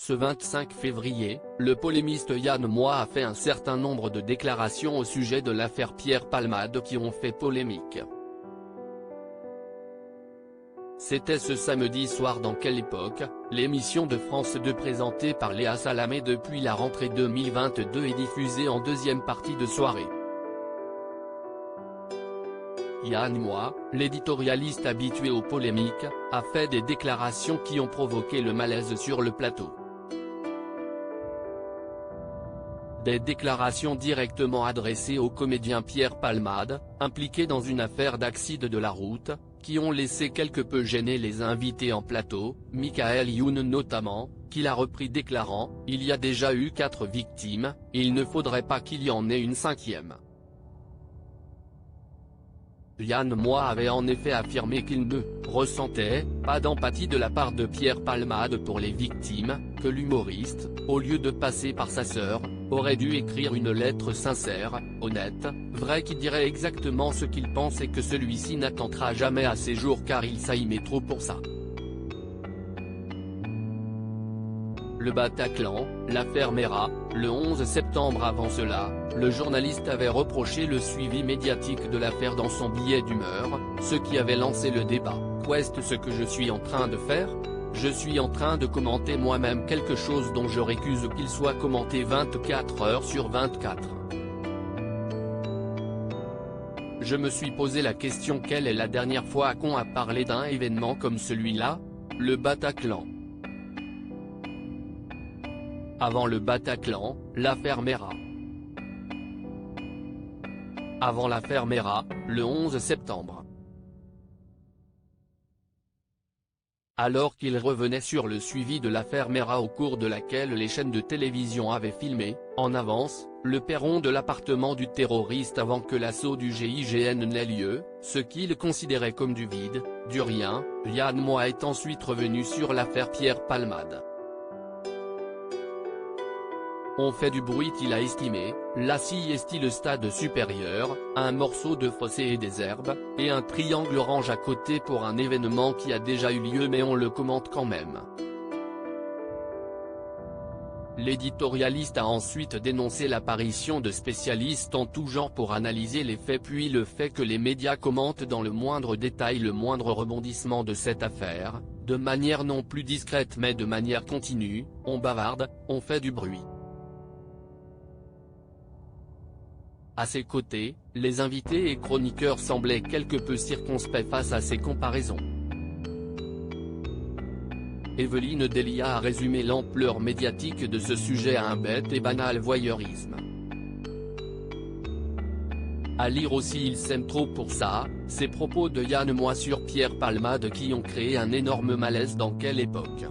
Ce 25 février, le polémiste Yann Moix a fait un certain nombre de déclarations au sujet de l'affaire Pierre Palmade qui ont fait polémique. C'était ce samedi soir dans Quelle époque, l'émission de France 2 présentée par Léa Salamé depuis la rentrée 2022 et diffusée en deuxième partie de soirée. Yann Moix, l'éditorialiste habitué aux polémiques, a fait des déclarations qui ont provoqué le malaise sur le plateau. Des déclarations directement adressées au comédien Pierre Palmade, impliqué dans une affaire d'accident de la route, qui ont laissé quelque peu gêner les invités en plateau, Michael Youn notamment, qui l'a repris déclarant « Il y a déjà eu 4 victimes, il ne faudrait pas qu'il y en ait une 5e ». Yann Moix avait en effet affirmé qu'il ne ressentait pas d'empathie de la part de Pierre Palmade pour les victimes, que l'humoriste, au lieu de passer par sa sœur, aurait dû écrire une lettre sincère, honnête, vraie qui dirait exactement ce qu'il pense et que celui-ci n'attendra jamais à ses jours car il s'aimait trop pour ça. Le Bataclan, l'affaire Mera, le 11 septembre. Avant cela, le journaliste avait reproché le suivi médiatique de l'affaire dans son billet d'humeur, ce qui avait lancé le débat. Qu'est-ce ce que je suis en train de faire ? Je suis en train de commenter moi-même quelque chose dont je récuse qu'il soit commenté 24 heures sur 24. Je me suis posé la question: quelle est la dernière fois qu'on a parlé d'un événement comme celui-là, le Bataclan? Avant le Bataclan, l'affaire Mera. Avant l'affaire Mera, le 11 septembre. Alors qu'il revenait sur le suivi de l'affaire Mera au cours de laquelle les chaînes de télévision avaient filmé, en avance, le perron de l'appartement du terroriste avant que l'assaut du GIGN n'ait lieu, ce qu'il considérait comme du vide, du rien, Yann Moix est ensuite revenu sur l'affaire Pierre Palmade. On fait du bruit, il a estimé, là si est-il le stade supérieur, un morceau de fossé et des herbes, et un triangle orange à côté pour un événement qui a déjà eu lieu mais on le commente quand même. L'éditorialiste a ensuite dénoncé l'apparition de spécialistes en tout genre pour analyser les faits puis le fait que les médias commentent dans le moindre détail le moindre rebondissement de cette affaire, de manière non plus discrète mais de manière continue, on bavarde, on fait du bruit. À ses côtés, les invités et chroniqueurs semblaient quelque peu circonspects face à ces comparaisons. Evelyne Delia a résumé l'ampleur médiatique de ce sujet à un bête et banal voyeurisme. À lire aussi Il s'aime trop pour ça, ces propos de Yann Moix sur Pierre Palmade qui ont créé un énorme malaise dans Quelle époque.